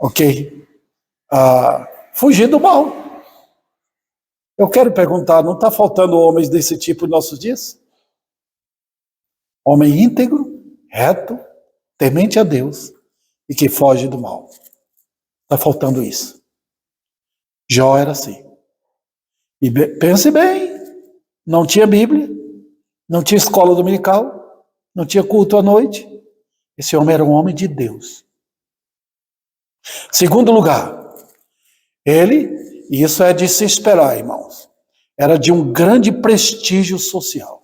ok? Fugir do mal. Eu quero perguntar, não está faltando homens desse tipo em nossos dias? Homem íntegro, reto, temente a Deus e que foge do mal. Está faltando isso. Jó era assim. E pense bem, não tinha Bíblia, não tinha escola dominical, não tinha culto à noite. Esse homem era um homem de Deus. Segundo lugar, ele, e isso é de se esperar, irmãos, era de um grande prestígio social.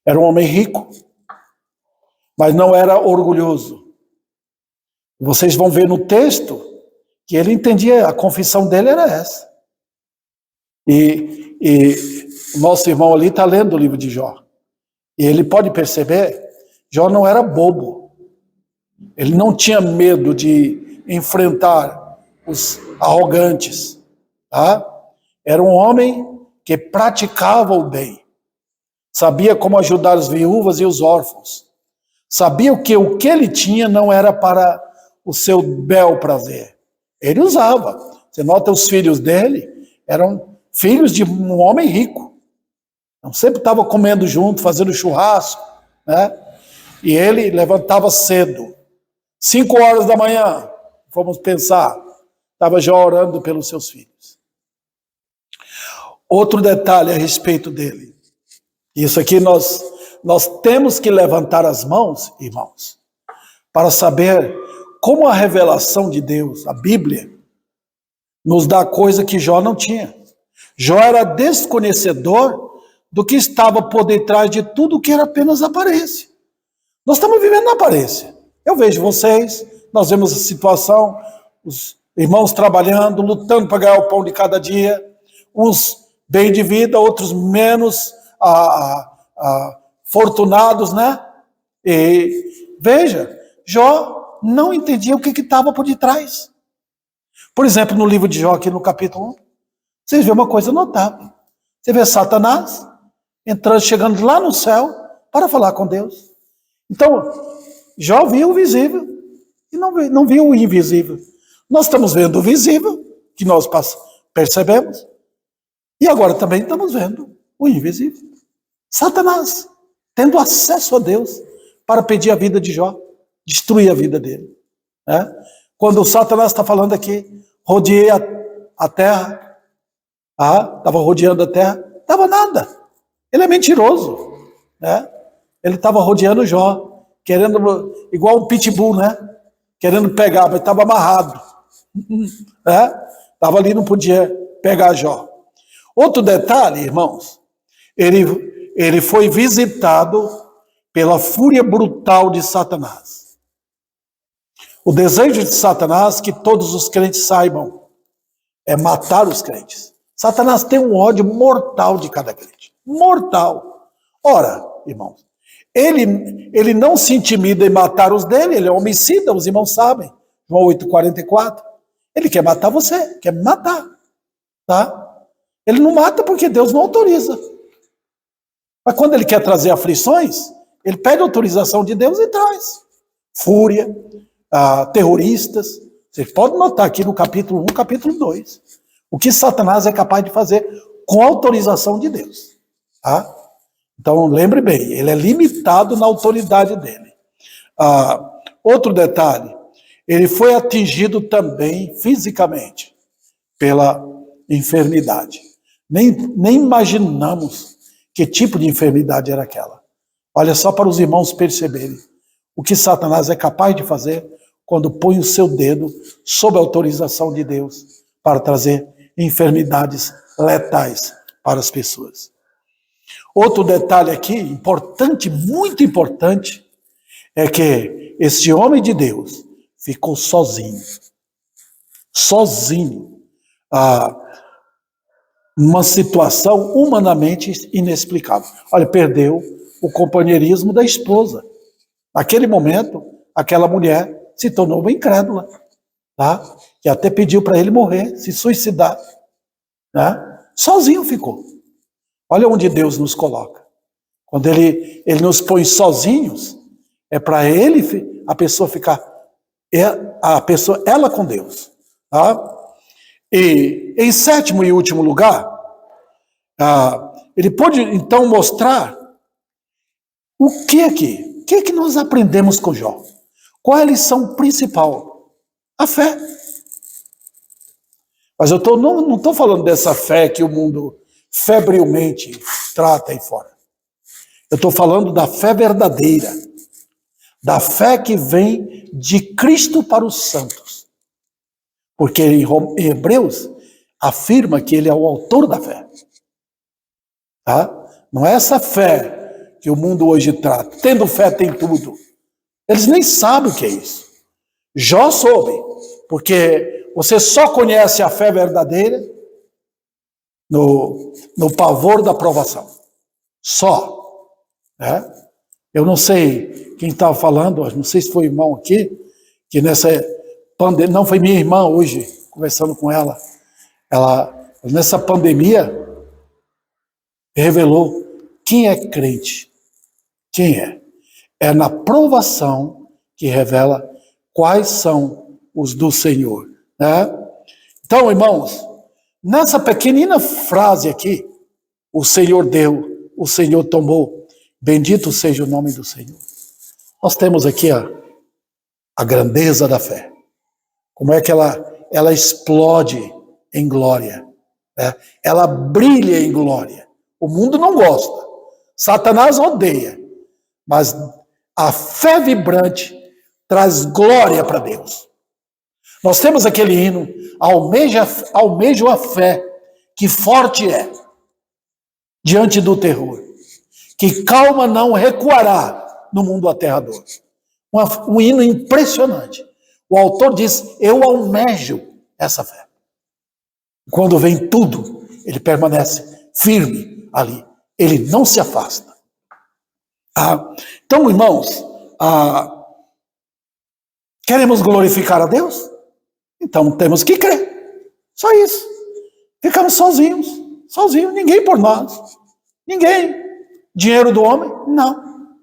Era um homem rico, mas não era orgulhoso. Vocês vão ver no texto que ele entendia, a confissão dele era essa. E o nosso irmão ali está lendo o livro de Jó. E ele pode perceber, Jó não era bobo. Ele não tinha medo de enfrentar os arrogantes. Tá? Era um homem que praticava o bem. Sabia como ajudar as viúvas e os órfãos. Sabia que o que ele tinha não era para o seu bel prazer. Ele usava. Você nota os filhos dele, eram filhos de um homem rico. Então, sempre estava comendo junto, fazendo churrasco, né? E ele levantava cedo. 5 horas da manhã, vamos pensar, estava já orando pelos seus filhos. Outro detalhe a respeito dele. Isso aqui nós temos que levantar as mãos, irmãos, para saber como a revelação de Deus, a Bíblia, nos dá coisa que Jó não tinha. Jó era desconhecedor do que estava por detrás de tudo que era apenas aparência. Nós estamos vivendo na aparência. Eu vejo vocês, nós vemos a situação, os irmãos trabalhando, lutando para ganhar o pão de cada dia, uns bem de vida, outros menos fortunados, né? E veja, Jó não entendia o que estava por detrás. Por exemplo, no livro de Jó, aqui no capítulo 1, vocês vê uma coisa notável. Você vê Satanás entrando, chegando lá no céu para falar com Deus. Então, Jó viu o visível e não viu o invisível. Nós estamos vendo o visível, que nós percebemos, e agora também estamos vendo o invisível. Satanás, tendo acesso a Deus para pedir a vida de Jó, destruir a vida dele. Né? Quando o Satanás está falando aqui, rodeei a terra, estava rodeando a terra, estava nada. Ele é mentiroso. Né? Ele estava rodeando Jó, querendo, igual um pitbull, né? Querendo pegar, mas estava amarrado. Estava ali, não podia pegar Jó. Outro detalhe, irmãos, ele foi visitado pela fúria brutal de Satanás. O desejo de Satanás, que todos os crentes saibam, é matar os crentes. Satanás tem um ódio mortal de cada crente. Mortal. Ora, irmãos, ele não se intimida em matar os dele, ele é homicida, os irmãos sabem. João 8,44. Ele quer matar você, quer me matar. Tá? Ele não mata porque Deus não autoriza. Mas quando ele quer trazer aflições, ele pede autorização de Deus e traz. Fúria, terroristas. Vocês podem notar aqui no capítulo 1, capítulo 2, o que Satanás é capaz de fazer com autorização de Deus. Tá? Então, lembre bem, ele é limitado na autoridade dele. Outro detalhe, ele foi atingido também fisicamente pela enfermidade. Nem imaginamos que tipo de enfermidade era aquela. Olha só para os irmãos perceberem o que Satanás é capaz de fazer quando põe o seu dedo sob a autorização de Deus para trazer enfermidades letais para as pessoas. Outro detalhe aqui, importante, muito importante, é que esse homem de Deus ficou sozinho. Sozinho. Uma situação humanamente inexplicável. Olha, perdeu o companheirismo da esposa. Naquele momento, aquela mulher se tornou uma incrédula, tá? Que até pediu para ele morrer, se suicidar. Né? Sozinho ficou. Olha onde Deus nos coloca. Quando ele nos põe sozinhos, é para a pessoa ficar é a pessoa, ela com Deus. Tá? E em sétimo e último lugar, ele pode então mostrar o que aqui? O que nós aprendemos com Jó? Qual é a lição principal? A fé. Mas eu não estou falando dessa fé que o mundo febrilmente trata aí fora. Eu estou falando da fé verdadeira, da fé que vem de Cristo para os santos. Porque em Hebreus afirma que ele é o autor da fé. Tá? Não é essa fé que o mundo hoje trata. Tendo fé tem tudo. Eles nem sabem o que é isso. Jó soube, porque você só conhece a fé verdadeira no pavor da provação. Só. Né? Eu não sei quem estava falando, não sei se foi o irmão aqui, que nessa pandemia, não foi minha irmã hoje, conversando com ela, nessa pandemia, revelou quem é crente. Quem é? É na provação que revela quais são os do Senhor. Né? Então, irmãos, nessa pequenina frase aqui, o Senhor deu, o Senhor tomou, bendito seja o nome do Senhor. Nós temos aqui a grandeza da fé. Como é que ela explode em glória. Né? Ela brilha em glória. O mundo não gosta. Satanás odeia. Mas a fé vibrante traz glória para Deus. Nós temos aquele hino, almejo a fé, que forte é, diante do terror, que calma não recuará no mundo aterrador. Um hino impressionante. O autor diz, eu almejo essa fé. Quando vem tudo, ele permanece firme ali. Ele não se afasta. Então, irmãos, queremos glorificar a Deus? Então temos que crer. Só isso. Ficamos sozinhos. Ninguém por nós. Ninguém. Dinheiro do homem? Não.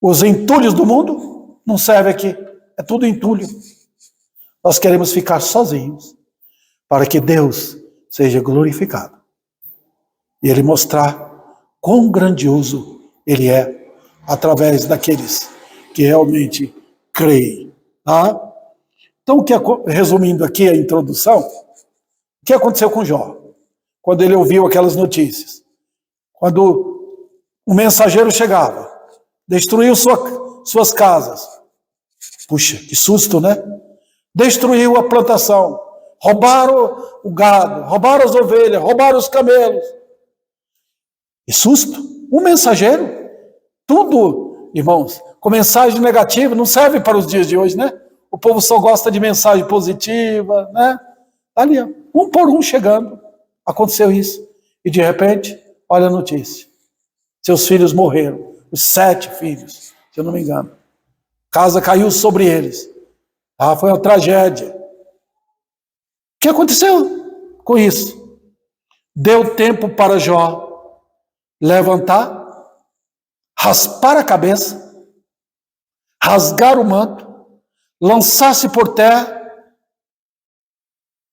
Os entulhos do mundo não servem aqui. É tudo entulho. Nós queremos ficar sozinhos para que Deus seja glorificado. E Ele mostrar quão grandioso Ele é através daqueles que realmente creem. Tá? Então, resumindo aqui a introdução, o que aconteceu com Jó? Quando ele ouviu aquelas notícias. Quando o mensageiro chegava, destruiu suas casas. Puxa, que susto, né? Destruiu a plantação, roubaram o gado, roubaram as ovelhas, roubaram os camelos. Que susto! Um mensageiro, tudo, irmãos, com mensagem negativa, não serve para os dias de hoje, né? O povo só gosta de mensagem positiva, né? Ali, um por um chegando, aconteceu isso. E de repente, olha a notícia. Seus filhos morreram, os 7 filhos, se eu não me engano. Casa caiu sobre eles. Foi uma tragédia. O que aconteceu com isso? Deu tempo para Jó levantar, raspar a cabeça, rasgar o manto, lançar-se por terra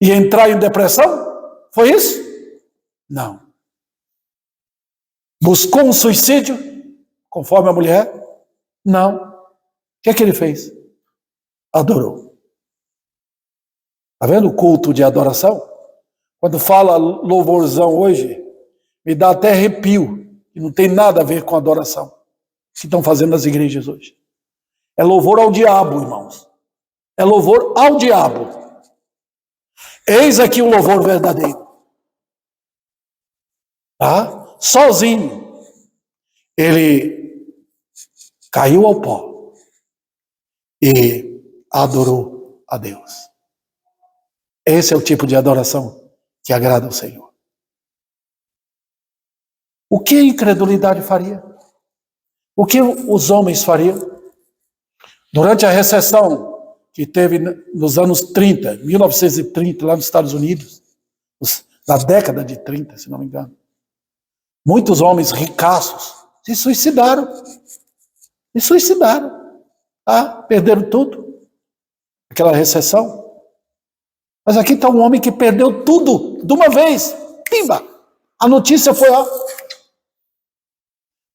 e entrar em depressão? Foi isso? Não. Buscou um suicídio, conforme a mulher? Não. O que é que ele fez? Adorou. Está vendo o culto de adoração? Quando fala louvorzão hoje, me dá até arrepio, e não tem nada a ver com adoração que estão fazendo nas igrejas hoje. É louvor ao diabo, irmãos. É louvor ao diabo. Eis aqui o louvor verdadeiro. Sozinho. Ele caiu ao pó e adorou a Deus. Esse é o tipo de adoração que agrada ao Senhor. O que a incredulidade faria? O que os homens fariam? Durante a recessão que teve nos anos 30, 1930, lá nos Estados Unidos, na década de 30, se não me engano, muitos homens ricaços se suicidaram. Perderam tudo. aquela recessão. Mas aqui está um homem que perdeu tudo de uma vez. Pimba! A notícia foi lá.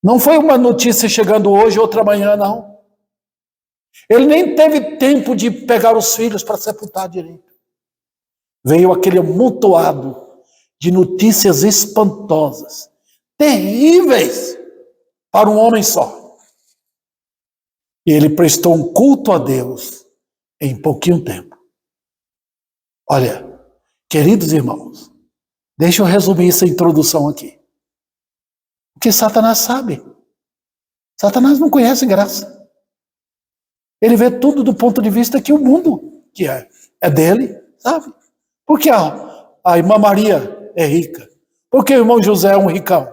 Não foi uma notícia chegando hoje, outra amanhã, não. Ele nem teve tempo de pegar os filhos para sepultar direito. Veio aquele amontoado de notícias espantosas, terríveis, para um homem só. E ele prestou um culto a Deus em pouquinho tempo. Olha, queridos irmãos, deixa eu resumir essa introdução aqui. Porque Satanás sabe. Satanás não conhece graça. Ele vê tudo do ponto de vista que o mundo que é dele, sabe? Porque a irmã Maria é rica. Porque o irmão José é um ricão.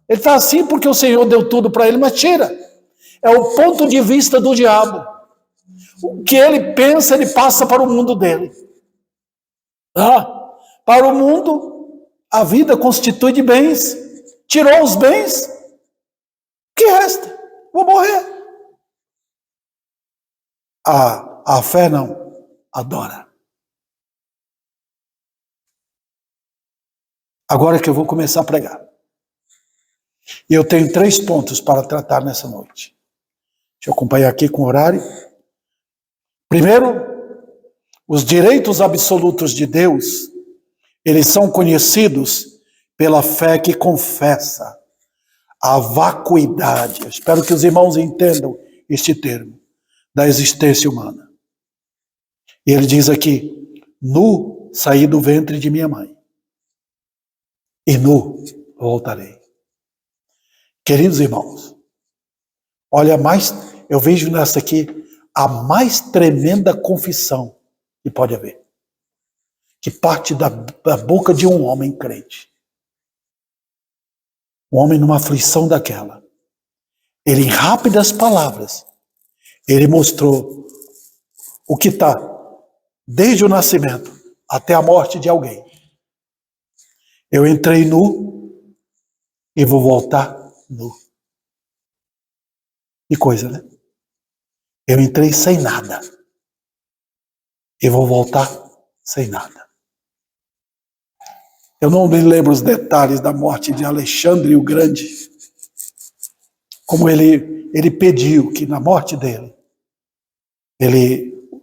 Ele está assim porque o Senhor deu tudo para ele, mas tira. É o ponto de vista do diabo. O que ele pensa, ele passa para o mundo dele. Para o mundo, a vida constitui de bens. Tirou os bens, o que resta? Vou morrer. A fé não, adora. Agora que eu vou começar a pregar. E eu tenho 3 pontos para tratar nessa noite. Deixa eu acompanhar aqui com o horário. Primeiro, os direitos absolutos de Deus, eles são conhecidos pela fé que confessa a vacuidade. Eu espero que os irmãos entendam este termo da existência humana. E ele diz aqui: nu saí do ventre de minha mãe, e nu voltarei. Queridos irmãos, olha, eu vejo nessa aqui a mais tremenda confissão que pode haver, que parte da boca de um homem crente. Um homem numa aflição daquela. Ele, em rápidas palavras, ele mostrou o que está desde o nascimento até a morte de alguém. Eu entrei nu e vou voltar nu. Que coisa, né? Eu entrei sem nada e vou voltar sem nada. Eu não me lembro os detalhes da morte de Alexandre o Grande, como ele pediu que na morte dele,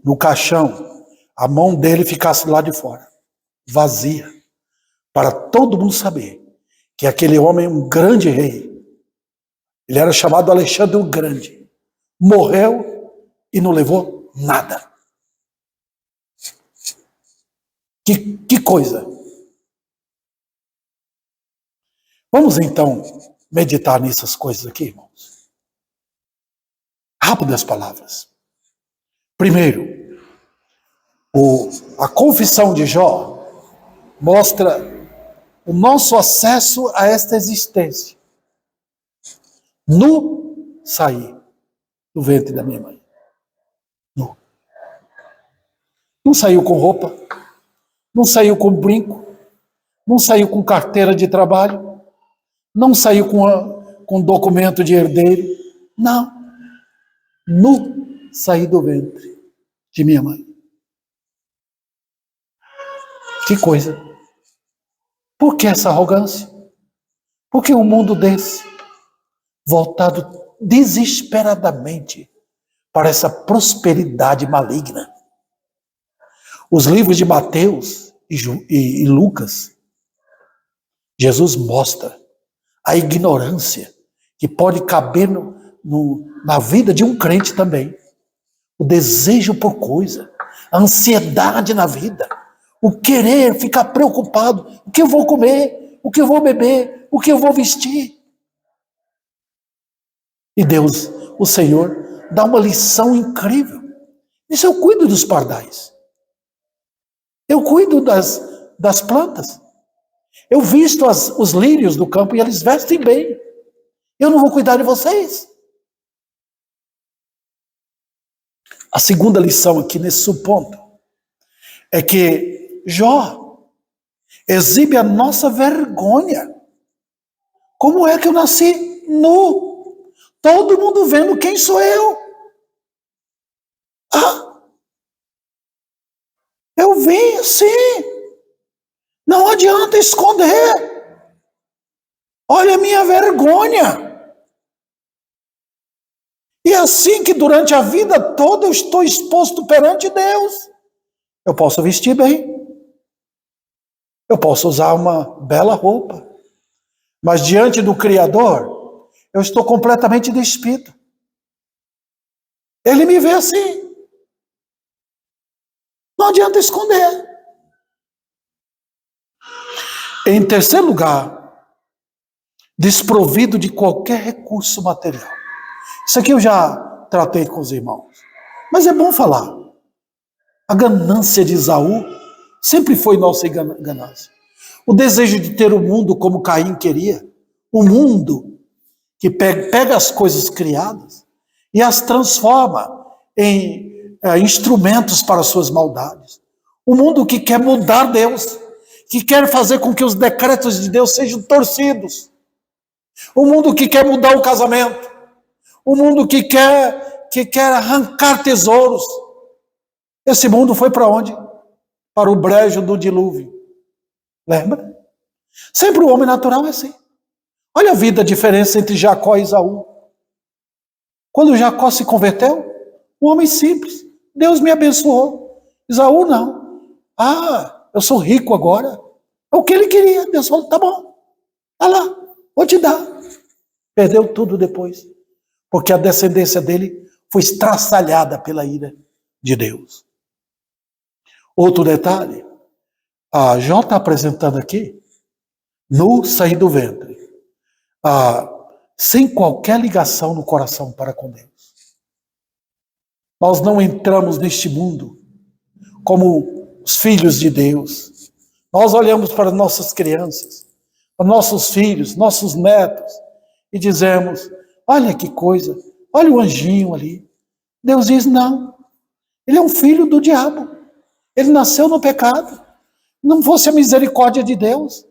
no caixão, a mão dele ficasse lá de fora, vazia, para todo mundo saber que aquele homem, um grande rei, ele era chamado Alexandre o Grande, morreu e não levou nada. Que coisa! Vamos então meditar nessas coisas aqui, irmãos. Rápidas palavras. Primeiro, a confissão de Jó mostra o nosso acesso a esta existência. Nu saí do ventre da minha mãe. Nu. Não saiu com roupa, não saiu com brinco, não saiu com carteira de trabalho, não saiu com documento de herdeiro. Não. Nu saí do ventre de minha mãe. Que coisa. Por que essa arrogância? Por que um mundo desse, voltado desesperadamente para essa prosperidade maligna? Os livros de Mateus e Lucas, Jesus mostra a ignorância que pode caber na vida de um crente também. O desejo por coisa, a ansiedade na vida, o querer ficar preocupado, o que eu vou comer, o que eu vou beber, o que eu vou vestir. E Deus, o Senhor, dá uma lição incrível. Isso eu cuido dos pardais. Eu cuido das plantas. Eu visto os lírios do campo e eles vestem bem. Eu não vou cuidar de vocês? A segunda lição aqui nesse subponto é que Jó exibe a nossa vergonha. Como é que eu nasci nu? Todo mundo vendo quem sou eu. Ah, eu vim sim. Não adianta esconder. Olha a minha vergonha. E assim que durante a vida toda eu estou exposto perante Deus. Eu posso vestir bem. Eu posso usar uma bela roupa. Mas diante do Criador, eu estou completamente despido. Ele me vê assim. Não adianta esconder. Em terceiro lugar, desprovido de qualquer recurso material. Isso aqui eu já tratei com os irmãos. Mas é bom falar. A ganância de Esaú sempre foi nossa ganância. O desejo de ter o mundo como Caim queria. O mundo que pega as coisas criadas e as transforma em instrumentos para suas maldades. O mundo que quer mudar Deus, que quer fazer com que os decretos de Deus sejam torcidos. O mundo que quer mudar o casamento. O mundo que quer arrancar tesouros. Esse mundo foi para onde? Para o brejo do dilúvio. Lembra? Sempre o homem natural é assim. Olha a vida, a diferença entre Jacó e Esaú. Quando Jacó se converteu, um homem simples. Deus me abençoou. Esaú não. Ah, eu sou rico agora. É o que ele queria. Deus falou, tá bom. Tá lá, vou te dar. Perdeu tudo depois. Porque a descendência dele foi estraçalhada pela ira de Deus. Outro detalhe. A Jó está apresentando aqui, nu sair do ventre. Sem qualquer ligação no coração para com Deus. Nós não entramos neste mundo como os filhos de Deus. Nós olhamos para nossas crianças, para nossos filhos, nossos netos, e dizemos, olha que coisa, olha o anjinho ali. Deus diz, não, ele é um filho do diabo. Ele nasceu no pecado. Não fosse a misericórdia de Deus,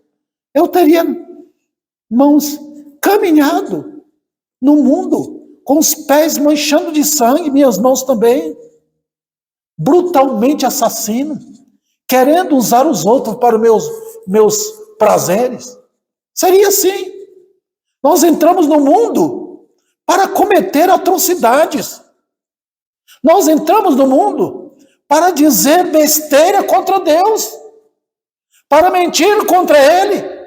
eu teria, irmãos, caminhado no mundo, com os pés manchando de sangue, minhas mãos também, brutalmente assassino, querendo usar os outros para os meus prazeres. Seria assim. Nós entramos no mundo para cometer atrocidades. Nós entramos no mundo para dizer besteira contra Deus, para mentir contra Ele.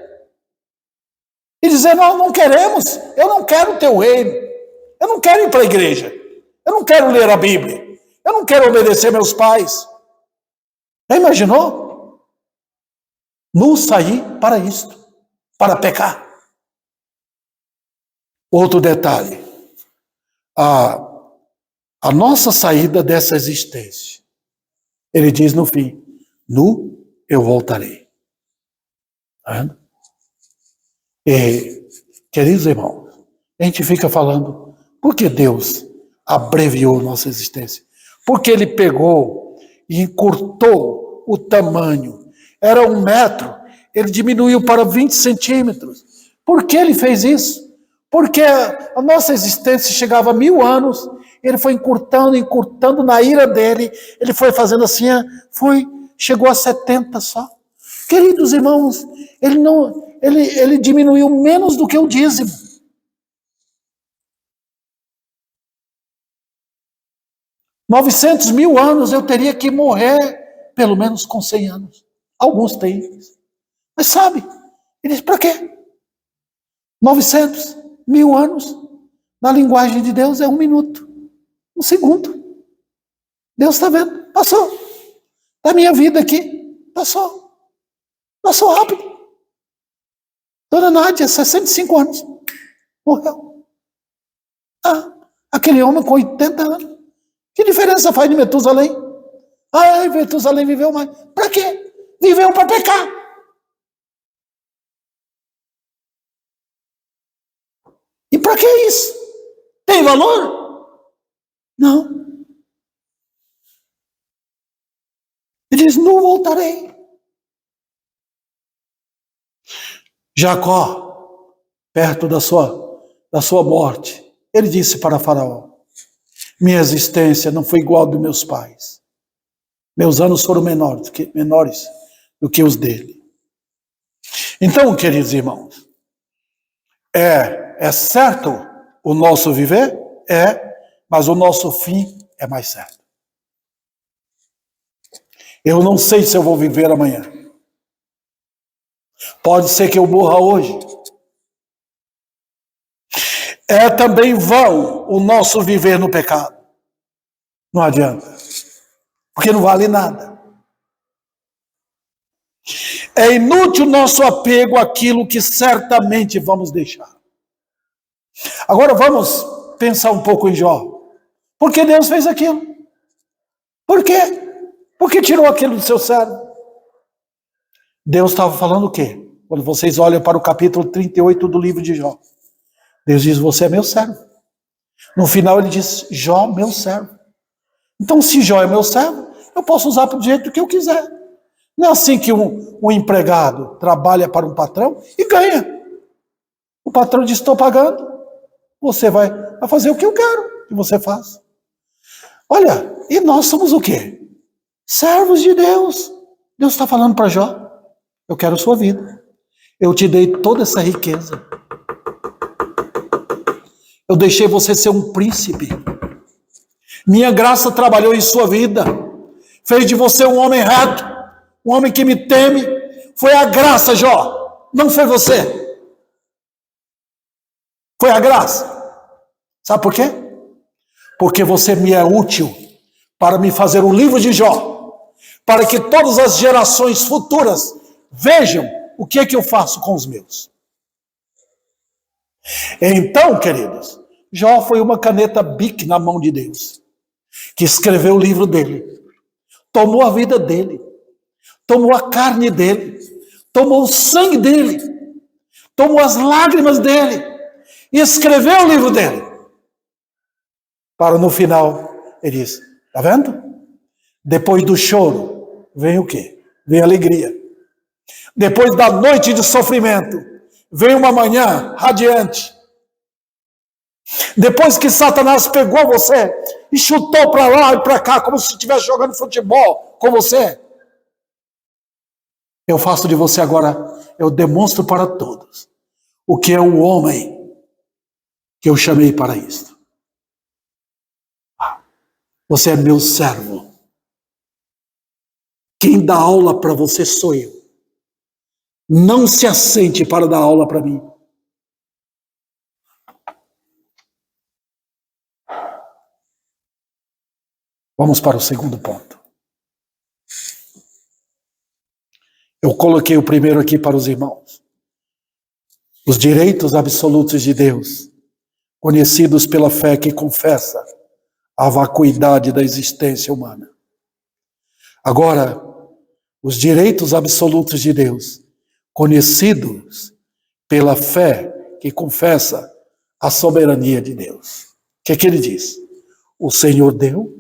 E dizer, nós não queremos, eu não quero o teu reino, eu não quero ir para a igreja, eu não quero ler a Bíblia, eu não quero obedecer meus pais. Já imaginou? Nu sair para isto, para pecar. Outro detalhe, a nossa saída dessa existência, ele diz no fim, nu eu voltarei. Tá vendo? E, queridos irmãos, a gente fica falando, por que Deus abreviou nossa existência? Porque Ele pegou e encurtou o tamanho. Era 1 metro, Ele diminuiu para 20 centímetros. Por que Ele fez isso? Porque a nossa existência chegava a 1000 anos, Ele foi encurtando na ira dele, Ele foi fazendo assim, chegou a 70 só. Queridos irmãos, ele diminuiu menos do que o dízimo. $900.000 anos eu teria que morrer pelo menos com 100 anos. Alguns têm. Mas sabe, ele diz, para quê? 900.000 anos, na linguagem de Deus, é 1 minuto, 1 segundo. Deus está vendo, passou. Da minha vida aqui, passou. Passou rápido. Dona Nádia, 65 anos, morreu. Aquele homem com 80 anos. Que diferença faz de Metusalém? Metusalém viveu mais. Para quê? Viveu para pecar. E para que isso? Tem valor? Não. Ele diz, não voltarei. Jacó, perto da sua morte, ele disse para Faraó, Minha existência não foi igual a dos meus pais. Meus anos foram menores do que os dele. Então, queridos irmãos, é certo o nosso viver? Mas o nosso fim é mais certo. Eu não sei se eu vou viver amanhã. Pode ser que eu morra hoje. É também vão o nosso viver no pecado. Não adianta. Porque não vale nada. É inútil o nosso apego àquilo que certamente vamos deixar. Agora vamos pensar um pouco em Jó. Por que Deus fez aquilo? Por quê? Por que tirou aquilo do seu cérebro? Deus estava falando o quê? Quando vocês olham para o capítulo 38 do livro de Jó. Deus diz, você é meu servo. No final ele diz, Jó, meu servo. Então se Jó é meu servo, eu posso usar do jeito que eu quiser. Não é assim que um empregado trabalha para um patrão e ganha. O patrão diz, estou pagando. Você vai fazer o que eu quero que você faça. Olha, e nós somos o quê? Servos de Deus. Deus está falando para Jó, eu quero a sua vida. Eu te dei toda essa riqueza. Eu deixei você ser um príncipe. Minha graça trabalhou em sua vida. Fez de você um homem reto, um homem que me teme. Foi a graça, Jó. Não foi você. Foi a graça. Sabe por quê? Porque você me é útil para me fazer um livro de Jó, para que todas as gerações futuras vejam o que é que eu faço com os meus. Então, queridos, Jó foi uma caneta Bic na mão de Deus, que escreveu o livro dele, tomou a vida dele, tomou a carne dele, tomou o sangue dele, tomou as lágrimas dele e escreveu o livro dele. Para no final, ele diz, tá vendo? Depois do choro, vem o quê? Vem a alegria. Depois da noite de sofrimento, vem uma manhã radiante. Depois que Satanás pegou você e chutou para lá e para cá, como se estivesse jogando futebol com você, eu faço de você agora, eu demonstro para todos o que é o homem que eu chamei para isso. Você é meu servo. Quem dá aula para você sou eu. Não se assente para dar aula para mim. Vamos para o segundo ponto. Eu coloquei o primeiro aqui para os irmãos. Os direitos absolutos de Deus, conhecidos pela fé que confessa a vacuidade da existência humana. Agora, os direitos absolutos de Deus, conhecidos pela fé que confessa a soberania de Deus. O que é que ele diz? O Senhor deu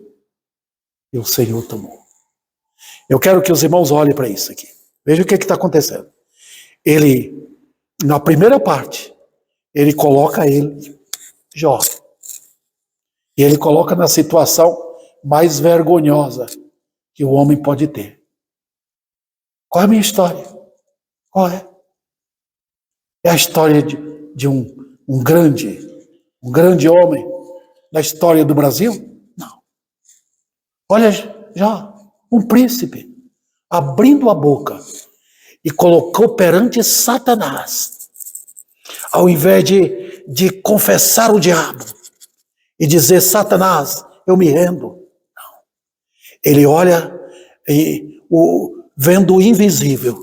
e o Senhor tomou. Eu quero que os irmãos olhem para isso aqui. Veja o que está acontecendo. Ele, na primeira parte, ele coloca ele, Jó. E ele coloca na situação mais vergonhosa que o homem pode ter. Qual é a minha história? Qual é? É a história de um grande homem da história do Brasil? Não. Olha, já um príncipe abrindo a boca e colocou perante Satanás, ao invés de confessar o diabo e dizer, Satanás, eu me rendo. Não. Ele olha e vendo o invisível,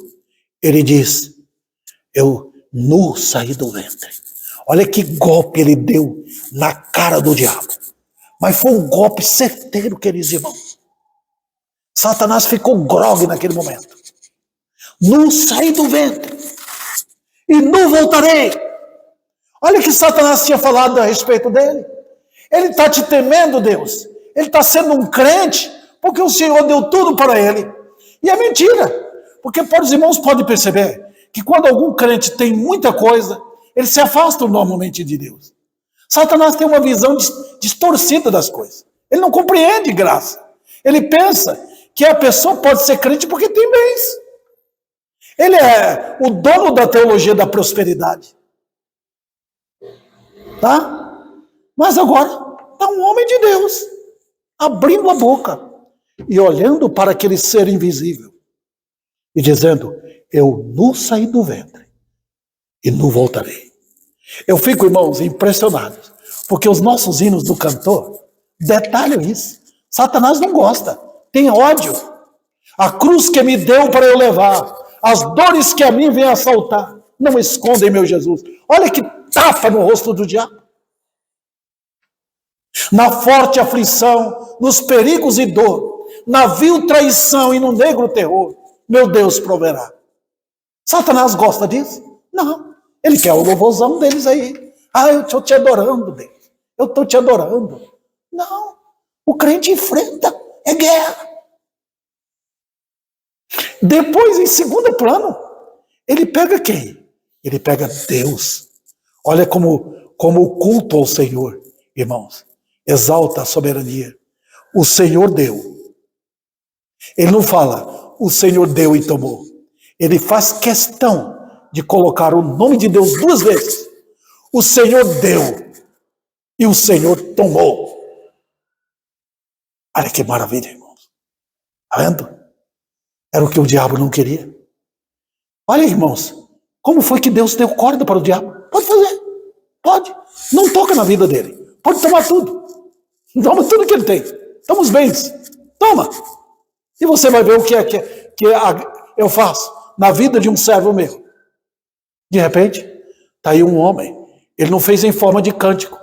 ele diz, eu nu saí do ventre. Olha que golpe ele deu na cara do diabo. Mas foi um golpe certeiro, queridos irmãos. Satanás ficou grogue naquele momento. Nu saí do ventre e nu voltarei. Olha o que Satanás tinha falado a respeito dele. Ele está te temendo, Deus. Ele está sendo um crente porque o Senhor deu tudo para ele. E é mentira. Porque os irmãos podem perceber que quando algum crente tem muita coisa, ele se afasta normalmente de Deus. Satanás tem uma visão distorcida das coisas. Ele não compreende graça. Ele pensa que a pessoa pode ser crente porque tem bens. Ele é o dono da teologia da prosperidade. Tá? Mas agora está um homem de Deus abrindo a boca e olhando para aquele ser invisível e dizendo: eu nu saí do ventre e nu voltarei. Eu fico, irmãos, impressionado, porque os nossos hinos do cantor detalham isso. Satanás não gosta, tem ódio. A cruz que me deu para eu levar, as dores que a mim vêm assaltar, não escondem meu Jesus. Olha que tapa no rosto do diabo. Na forte aflição, nos perigos e dor, na vil traição e no negro terror, meu Deus proverá. Satanás gosta disso? Não. Ele quer o louvorzão deles aí. Ah, eu estou te adorando, Deus. Eu estou te adorando. Não. O crente enfrenta. É guerra. Depois, em segundo plano, ele pega quem? Ele pega Deus. Olha como o culto ao Senhor, irmãos, exalta a soberania. O Senhor deu. Ele não fala, o Senhor deu e tomou. Ele faz questão de colocar o nome de Deus duas vezes. O Senhor deu e o Senhor tomou. Olha que maravilha, irmãos. Está vendo? Era o que o diabo não queria. Olha, irmãos, como foi que Deus deu corda para o diabo? Pode fazer, pode. Não toca na vida dele. Pode tomar tudo. Toma tudo que ele tem. Toma os bens. Toma. E você vai ver o que eu faço na vida de um servo meu. De repente, está aí um homem. Ele não fez em forma de cântico.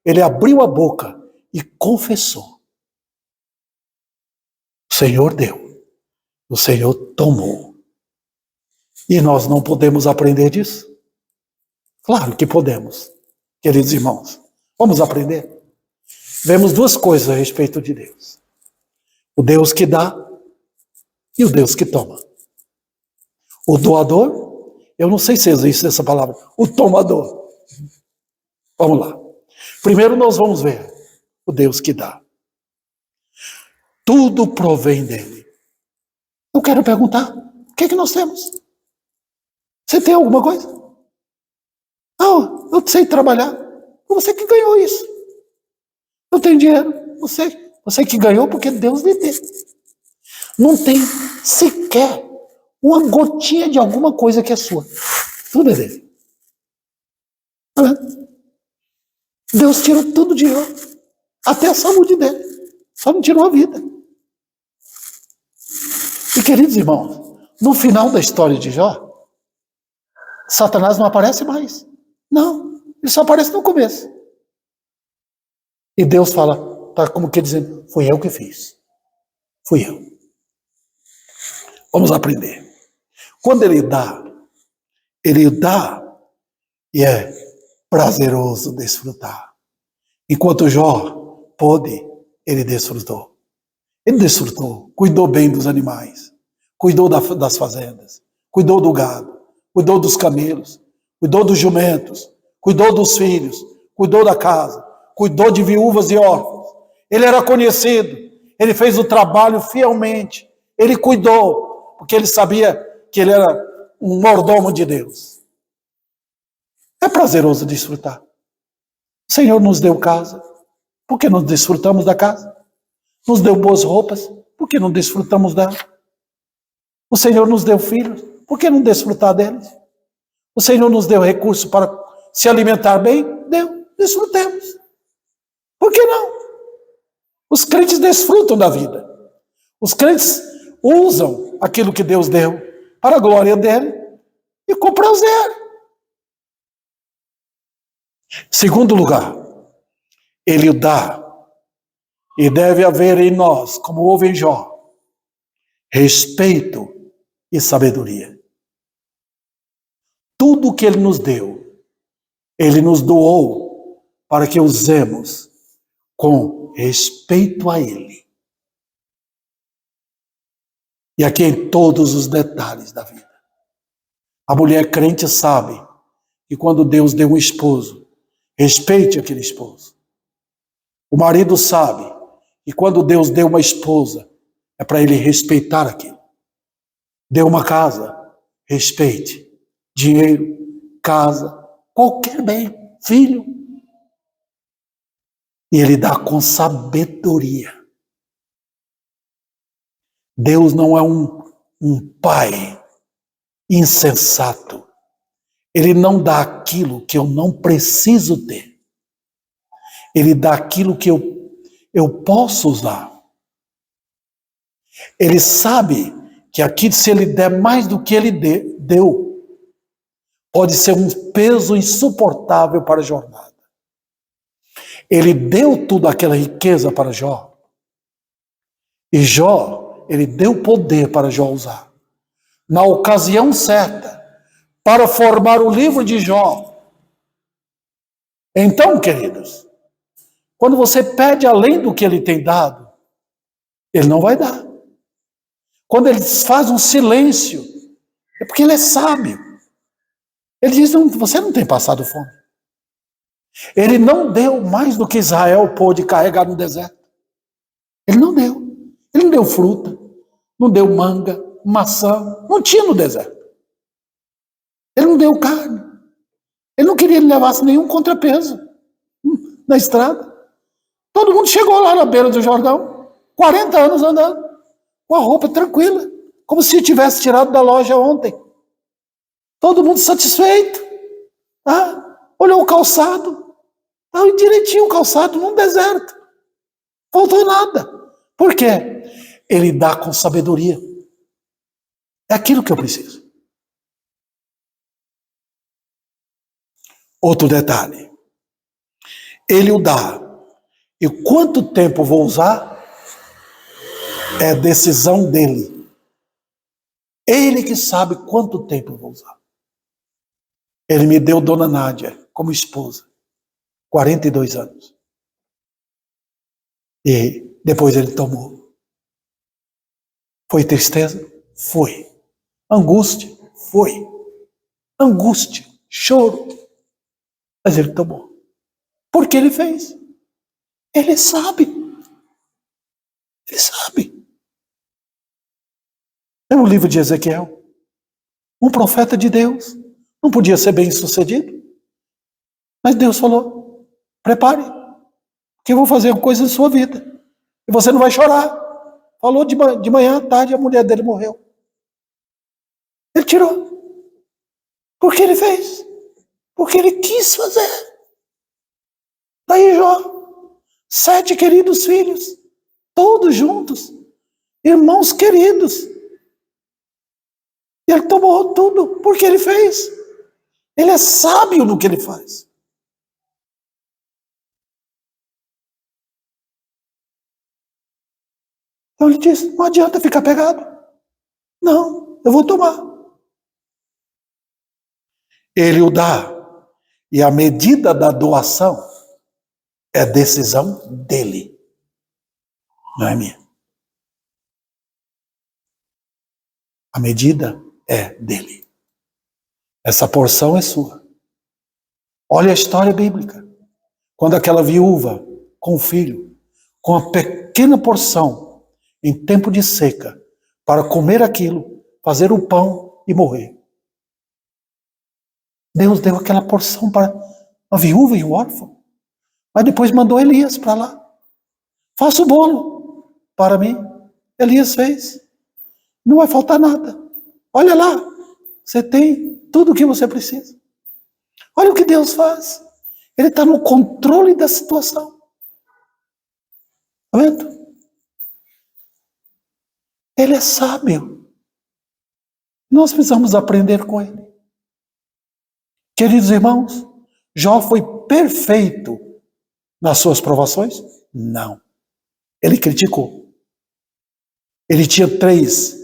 Ele abriu a boca e confessou. O Senhor deu. O Senhor tomou. E nós não podemos aprender disso? Claro que podemos, queridos irmãos. Vamos aprender? Vemos duas coisas a respeito de Deus. O Deus que dá e o Deus que toma. O doador, eu não sei se existe essa palavra, o tomador. Vamos lá. Primeiro nós vamos ver o Deus que dá. Tudo provém dele. Eu quero perguntar, o que é que nós temos? Você tem alguma coisa? Ah, eu sei trabalhar. Você que ganhou isso. Eu tenho dinheiro. Você que ganhou porque Deus lhe deu. Não tem sequer uma gotinha de alguma coisa que é sua. Tudo é dele. Deus tirou tudo de Jó. Até a saúde dele. Só não tirou a vida. E queridos irmãos, no final da história de Jó, Satanás não aparece mais. Não, ele só aparece no começo. E Deus fala, tá como que dizendo, fui eu que fiz. Fui eu. Vamos aprender. Quando ele dá e é prazeroso desfrutar. Enquanto Jó pôde, ele desfrutou. Ele desfrutou, cuidou bem dos animais, cuidou das fazendas, cuidou do gado, cuidou dos camelos, cuidou dos jumentos, cuidou dos filhos, cuidou da casa, cuidou de viúvas e órfãos. Ele era conhecido, ele fez o trabalho fielmente, ele cuidou, porque ele sabia que ele era um mordomo de Deus. É prazeroso desfrutar. O Senhor nos deu casa, por que não desfrutamos da casa? Nos deu boas roupas, por que não desfrutamos dela? O Senhor nos deu filhos, por que não desfrutar deles? O Senhor nos deu recursos para se alimentar bem? Deu, desfrutemos. Por que não? Os crentes desfrutam da vida. Os crentes usam aquilo que Deus deu para a glória dele e com prazer. Segundo lugar, ele dá. E deve haver em nós, como houve em Jó, respeito e sabedoria. Tudo que ele nos deu, ele nos doou para que usemos com respeito a ele. E aqui em todos os detalhes da vida. A mulher crente sabe que quando Deus deu um esposo, respeite aquele esposo. O marido sabe E quando Deus deu uma esposa, é para ele respeitar aquilo. Deu uma casa, respeite. Dinheiro, casa, qualquer bem, filho. E ele dá com sabedoria. Deus não é um pai insensato. Ele não dá aquilo que eu não preciso ter. Ele dá aquilo que eu posso usar. Ele sabe que aqui, se ele der mais do que ele deu, pode ser um peso insuportável para a jornada. Ele deu tudo aquela riqueza para Jó. E Jó, ele deu poder para Jó usar. Na ocasião certa, para formar o livro de Jó. Então, queridos, quando você pede além do que ele tem dado, ele não vai dar. Quando ele faz um silêncio, é porque ele é sábio. Ele diz, você não tem passado fome. Ele não deu mais do que Israel pôde carregar no deserto. Ele não deu. Ele não deu fruta, não deu manga, maçã, não tinha no deserto. Ele não deu carne. Ele não queria que ele levasse nenhum contrapeso na estrada. Todo mundo chegou lá na beira do Jordão, 40 anos andando, com a roupa tranquila, como se tivesse tirado da loja ontem. Todo mundo satisfeito. Olhou o calçado, estava direitinho o calçado, num deserto. Faltou nada. Por quê? Ele dá com sabedoria. É aquilo que eu preciso. Outro detalhe. Ele o dá. E quanto tempo vou usar? É decisão dele. Ele que sabe quanto tempo eu vou usar. Ele me deu Dona Nádia como esposa. 42 anos. E depois ele tomou. Foi tristeza? Foi. Angústia? Foi. Angústia, choro. Mas ele tomou. Por que ele fez? Ele sabe. Ele sabe. É o livro de Ezequiel. Um profeta de Deus. Não podia ser bem sucedido. Mas Deus falou, prepare, que eu vou fazer uma coisa em sua vida. E você não vai chorar. Falou de manhã à tarde, a mulher dele morreu. Ele tirou. Por que ele fez? Porque ele quis fazer. Daí Jó, 7 queridos filhos, todos juntos, irmãos queridos. E ele tomou tudo porque ele fez. Ele é sábio no que ele faz. Então ele disse, não adianta ficar pegado. Não, eu vou tomar. Ele o dá. E a medida da doação é decisão dele. Não é minha. A medida é dele. Essa porção é sua. Olha a história bíblica. Quando aquela viúva com o filho, com a pequena porção, em tempo de seca, para comer aquilo, fazer o pão e morrer. Deus deu aquela porção para a viúva e o órfão. Mas depois mandou Elias para lá. Faça o bolo para mim. Elias fez. Não vai faltar nada. Olha lá, você tem tudo o que você precisa. Olha o que Deus faz. Ele está no controle da situação. Está vendo? Ele é sábio. Nós precisamos aprender com ele. Queridos irmãos, Jó foi perfeito nas suas provações? Não. Ele criticou. Ele tinha 3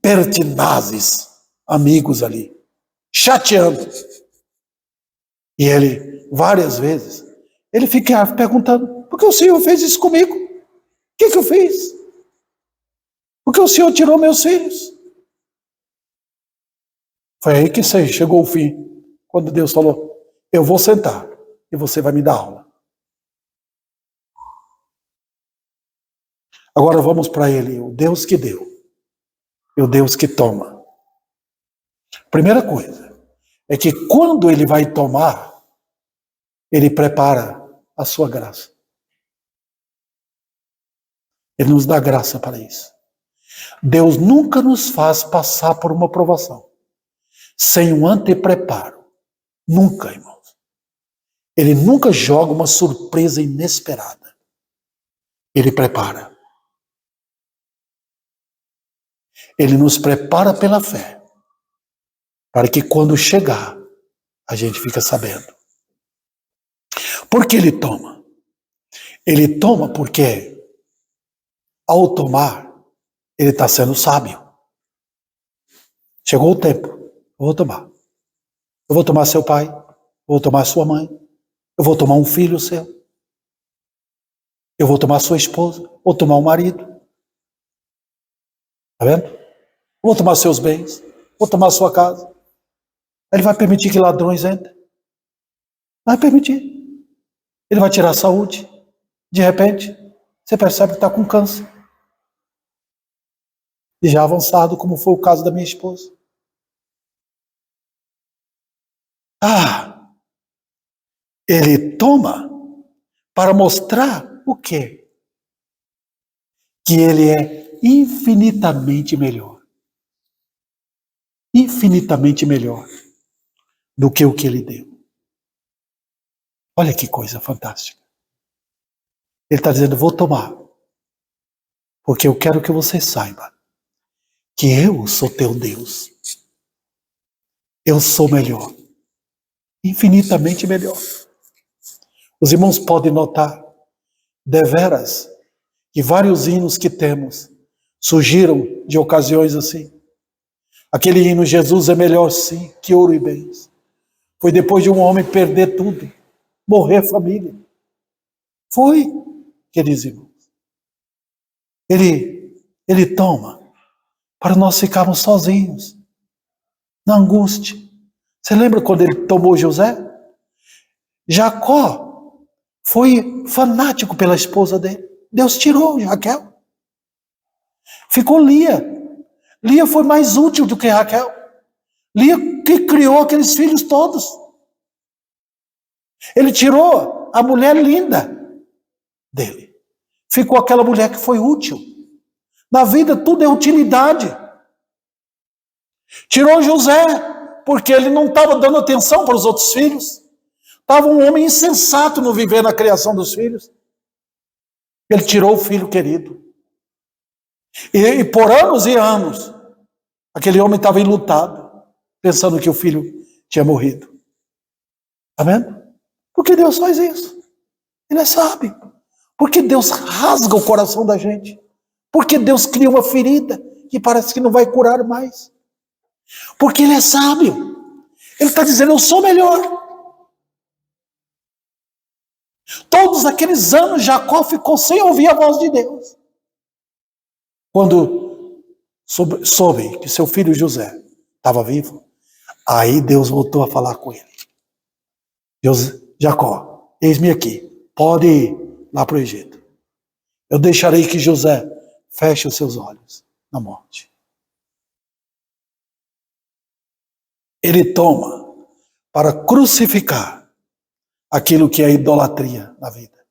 pertinazes amigos ali, chateando. E ele, várias vezes, ele ficava perguntando, por que o Senhor fez isso comigo? O que eu fiz? Por que o Senhor tirou meus filhos? Foi aí que chegou o fim, quando Deus falou, eu vou sentar e você vai me dar aula. Agora vamos para ele, o Deus que deu e o Deus que toma. Primeira coisa é que quando ele vai tomar, ele prepara a sua graça. Ele nos dá graça para isso. Deus nunca nos faz passar por uma provação sem um antepreparo. Nunca, irmãos. Ele nunca joga uma surpresa inesperada. Ele prepara. Ele nos prepara pela fé, para que quando chegar, a gente fica sabendo. Por que ele toma? Ele toma porque, ao tomar, ele está sendo sábio. Chegou o tempo, eu vou tomar. Eu vou tomar seu pai, eu vou tomar sua mãe, eu vou tomar um filho seu, eu vou tomar sua esposa, vou tomar um marido. Está vendo? Vou tomar seus bens, vou tomar sua casa. Ele vai permitir que ladrões entrem? Vai permitir. Ele vai tirar a saúde. De repente, você percebe que está com câncer. E já avançado, como foi o caso da minha esposa. Ele toma para mostrar o quê? Que ele é infinitamente melhor. Infinitamente melhor do que o que ele deu. Olha que coisa fantástica. Ele está dizendo, vou tomar. Porque eu quero que você saiba que eu sou teu Deus. Eu sou melhor. Infinitamente melhor. Os irmãos podem notar, deveras, que vários hinos que temos surgiram de ocasiões assim. Aquele hino, Jesus é melhor sim que ouro e bens. Foi depois de um homem perder tudo, morrer a família. Foi, queridos irmãos. Ele toma para nós ficarmos sozinhos, na angústia. Você lembra quando ele tomou José? Jacó foi fanático pela esposa dele. Deus tirou Raquel. Ficou Lia. Lia foi mais útil do que Raquel. Lia que criou aqueles filhos todos. Ele tirou a mulher linda dele. Ficou aquela mulher que foi útil. Na vida tudo é utilidade. Tirou José, porque ele não estava dando atenção para os outros filhos. Estava um homem insensato no viver na criação dos filhos. Ele tirou o filho querido. E por anos e anos, aquele homem estava enlutado, pensando que o filho tinha morrido. Está vendo? Por que Deus faz isso? Ele é sábio. Por que Deus rasga o coração da gente? Por que Deus cria uma ferida que parece que não vai curar mais? Porque Ele é sábio. Ele está dizendo, eu sou melhor. Todos aqueles anos Jacó ficou sem ouvir a voz de Deus. Quando soube que seu filho José estava vivo, aí Deus voltou a falar com ele. Jacó, eis-me aqui, pode ir lá para o Egito. Eu deixarei que José feche os seus olhos na morte. Ele toma para crucificar aquilo que é idolatria na vida.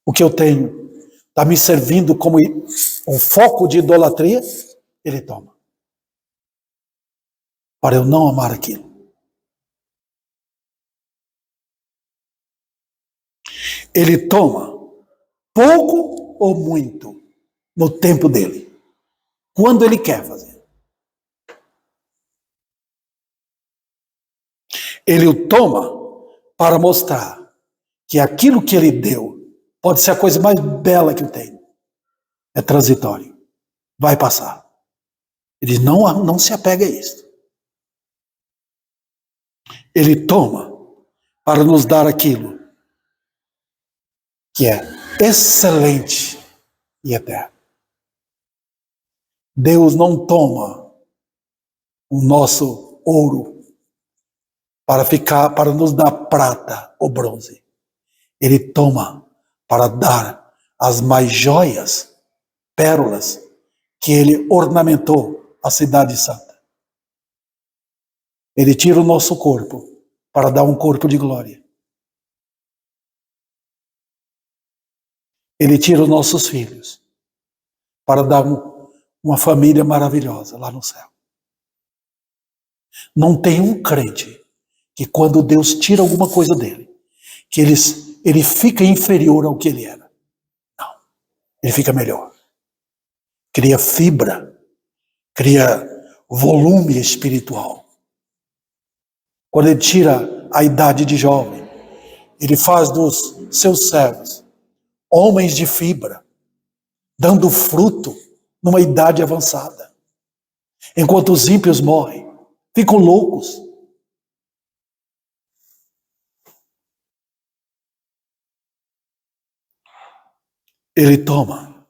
O que eu tenho está me servindo como um foco de idolatria, ele toma. Para eu não amar aquilo. Ele toma pouco ou muito no tempo dele. Quando ele quer fazer. Ele o toma para mostrar que aquilo que ele deu pode ser a coisa mais bela que eu tenho. É transitório. Vai passar. Ele diz, não se apega a isso. Ele toma para nos dar aquilo que é excelente e eterno. Deus não toma o nosso ouro para nos dar prata ou bronze. Ele toma para dar as mais joias, pérolas, que ele ornamentou a cidade santa. Ele tira o nosso corpo para dar um corpo de glória. Ele tira os nossos filhos para dar uma família maravilhosa lá no céu. Não tem um crente que quando Deus tira alguma coisa dele, que ele fica inferior ao que ele era. Não, ele fica melhor. Cria fibra, cria volume espiritual. Quando ele tira a idade de jovem, ele faz dos seus servos homens de fibra, dando fruto numa idade avançada. Enquanto os ímpios morrem, ficam loucos. Ele toma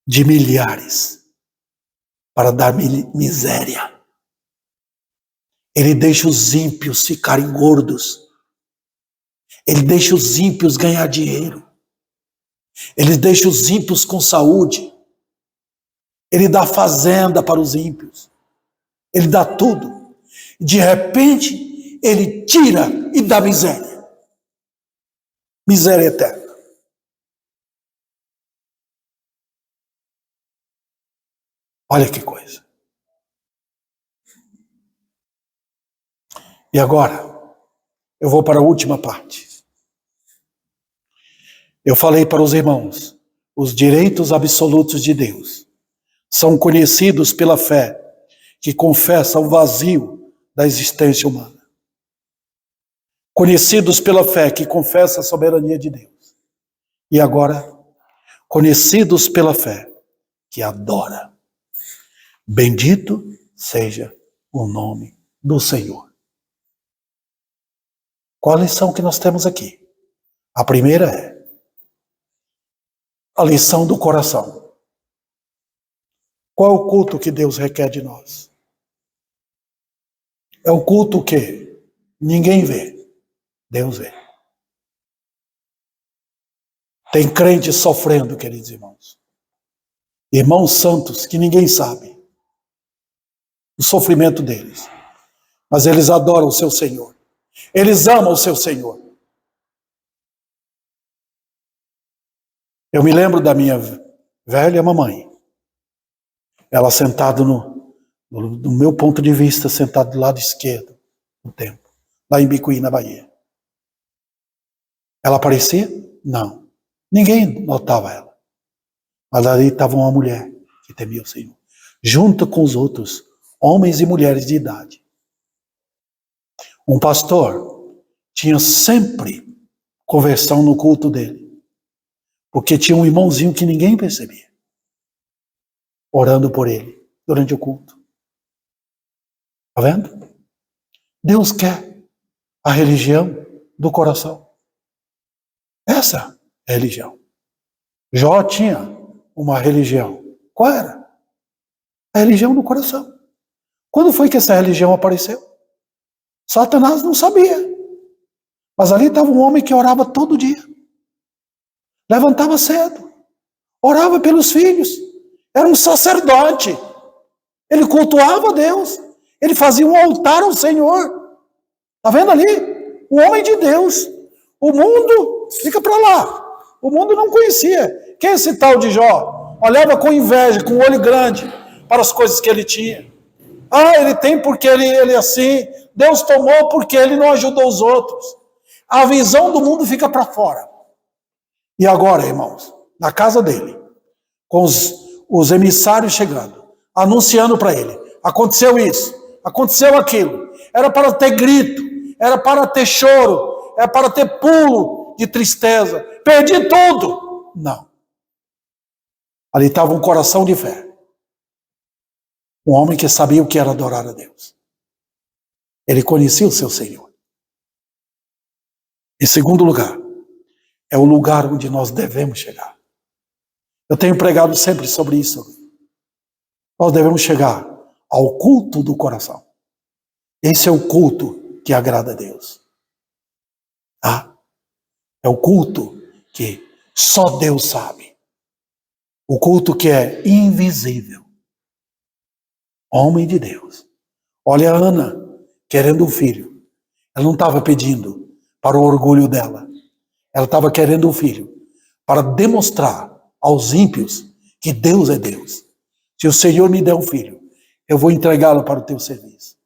de milhares para dar miséria. Ele deixa os ímpios ficarem gordos. Ele deixa os ímpios ganhar dinheiro. Ele deixa os ímpios com saúde. Ele dá fazenda para os ímpios. Ele dá tudo. De repente, ele tira e dá miséria. Miséria eterna. Olha que coisa. E agora, eu vou para a última parte. Eu falei para os irmãos, os direitos absolutos de Deus são conhecidos pela fé que confessa o vazio da existência humana. Conhecidos pela fé que confessa a soberania de Deus. E agora, conhecidos pela fé que adora. Bendito seja o nome do Senhor. Qual a lição que nós temos aqui? A primeira é a lição do coração. Qual é o culto que Deus requer de nós? É o culto que ninguém vê, Deus vê. Tem crentes sofrendo, queridos irmãos. Irmãos santos que ninguém sabe o sofrimento deles. Mas eles adoram o seu Senhor. Eles amam o seu Senhor. Eu me lembro da minha velha mamãe. Ela sentada no meu ponto de vista, sentada do lado esquerdo do templo, lá em Bicuí, na Bahia. Ela aparecia? Não. Ninguém notava ela. Mas ali estava uma mulher que temia o Senhor, junto com os outros homens e mulheres de idade. Um pastor tinha sempre conversão no culto dele. Porque tinha um irmãozinho que ninguém percebia, orando por ele durante o culto. Está vendo? Deus quer a religião do coração. Essa é a religião. Jó tinha uma religião. Qual era? A religião do coração. Quando foi que essa religião apareceu? Satanás não sabia. Mas ali estava um homem que orava todo dia. Levantava cedo, orava pelos filhos, era um sacerdote, ele cultuava a Deus, ele fazia um altar ao Senhor. Está vendo ali? O homem de Deus. O mundo, fica para lá, o mundo não conhecia. Quem é esse tal de Jó? Olhava com inveja, com o olho grande, para as coisas que ele tinha. Ah, ele tem porque ele é assim, Deus tomou porque ele não ajudou os outros. A visão do mundo fica para fora. E agora, irmãos, na casa dele, com os emissários chegando, anunciando para ele, aconteceu isso, aconteceu aquilo, era para ter grito, era para ter choro, era para ter pulo de tristeza, perdi tudo. Não. Ali estava um coração de fé. Um homem que sabia o que era adorar a Deus. Ele conhecia o seu Senhor. Em segundo lugar, é o lugar onde nós devemos chegar. Eu tenho pregado sempre sobre isso. Nós devemos chegar ao culto do coração. Esse é o culto que agrada a Deus. É o culto que Só Deus sabe. O culto que é invisível. Homem de Deus. Olha a Ana querendo um filho. Ela não estava pedindo para o orgulho dela. Ela estava querendo um filho para demonstrar aos ímpios que Deus é Deus. Se o Senhor me der um filho, eu vou entregá-lo para o teu serviço.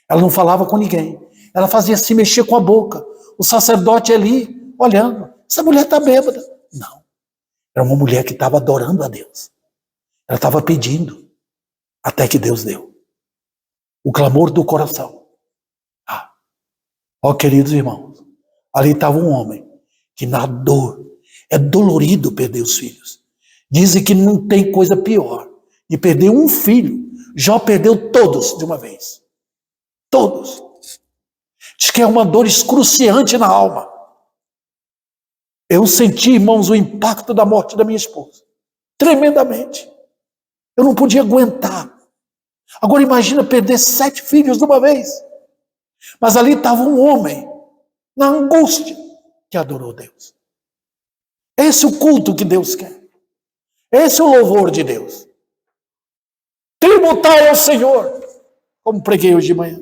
Ela não falava com ninguém. Ela fazia assim, mexer com a boca. O sacerdote ali, olhando. Essa mulher está bêbada. Não. Era uma mulher que estava adorando a Deus. Ela estava pedindo, até que Deus deu. O clamor do coração. Ó, queridos irmãos, ali estava um homem que na dor, é dolorido perder os filhos. Dizem que não tem coisa pior de perder um filho. Jó perdeu todos de uma vez. Todos. Diz que é uma dor excruciante na alma. Eu senti, irmãos, o impacto da morte da minha esposa. Tremendamente. Eu não podia aguentar. Agora imagina perder 7 filhos de uma vez. Mas ali estava um homem, na angústia, que adorou Deus. Esse é o culto que Deus quer. Esse é o louvor de Deus. Tributai ao Senhor, como preguei hoje de manhã,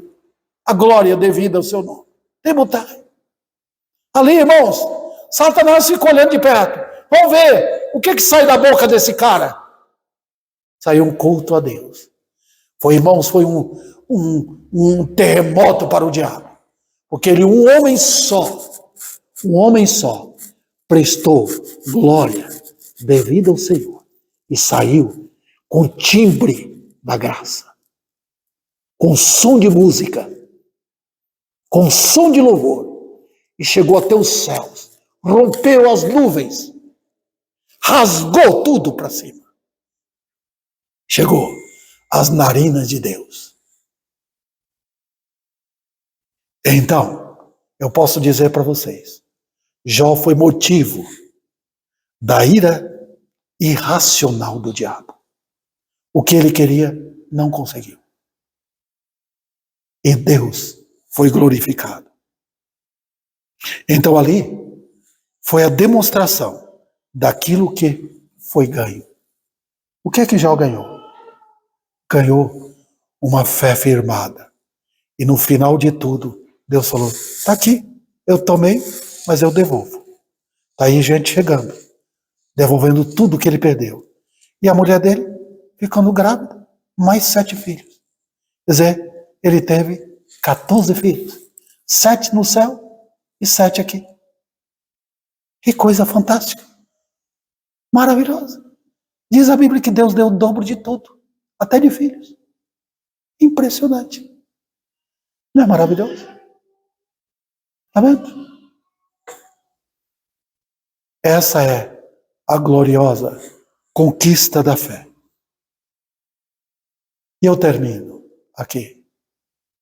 a glória devida ao seu nome. Tributai. Ali, irmãos, Satanás fica olhando de perto. Vamos ver o que sai da boca desse cara. Saiu um culto a Deus. Foi, irmãos, foi um terremoto para o diabo. Porque ele, um homem só, prestou glória devida ao Senhor. E saiu com timbre da graça. Com som de música. Com som de louvor. E chegou até os céus. Rompeu as nuvens. Rasgou tudo para cima. Chegou às narinas de Deus. Então, eu posso dizer para vocês, Jó foi motivo da ira irracional do diabo. O que ele queria, não conseguiu. E Deus foi glorificado. Então ali, foi a demonstração daquilo que foi ganho. O que é que Jó ganhou? Ganhou uma fé firmada. E no final de tudo, Deus falou, está aqui, eu tomei, mas eu devolvo. Está aí gente chegando, devolvendo tudo que ele perdeu. E a mulher dele ficando grávida, mais 7 filhos. Quer dizer, ele teve 14 filhos. 7 no céu e 7 aqui. Que coisa fantástica. Maravilhosa. Diz a Bíblia que Deus deu o dobro de tudo, até de filhos. Impressionante. Não é maravilhoso? Está vendo? Essa é a gloriosa conquista da fé. E eu termino aqui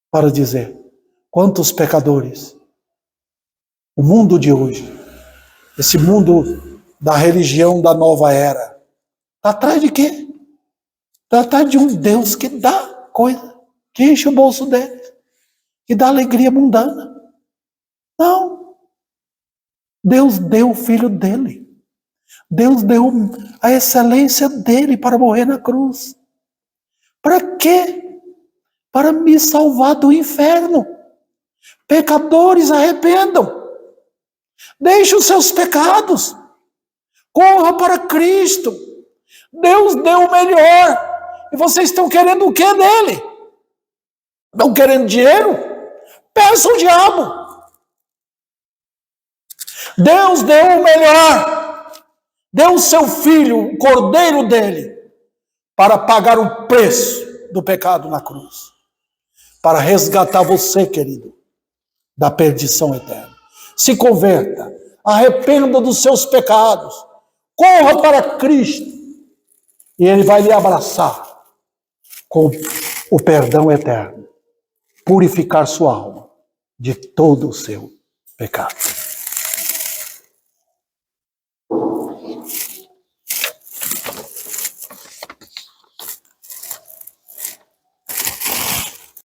para dizer quantos pecadores o mundo de hoje, esse mundo da religião da nova era, está atrás de quê? Está atrás de um Deus que dá coisa, que enche o bolso deles, que dá alegria mundana. Não. Deus deu o filho dele. Deus deu a excelência dele para morrer na cruz. Para quê? Para me salvar do inferno. Pecadores, arrependam. Deixe os seus pecados. Corra para Cristo. Deus deu o melhor. E vocês estão querendo o que dele? Estão querendo dinheiro? Peça o diabo. Deus deu o melhor. Deu o seu filho, o cordeiro dele, para pagar o preço do pecado na cruz. Para resgatar você, querido, da perdição eterna. Se converta, arrependa dos seus pecados, corra para Cristo, e Ele vai lhe abraçar com o perdão eterno, purificar sua alma de todo o seu pecado.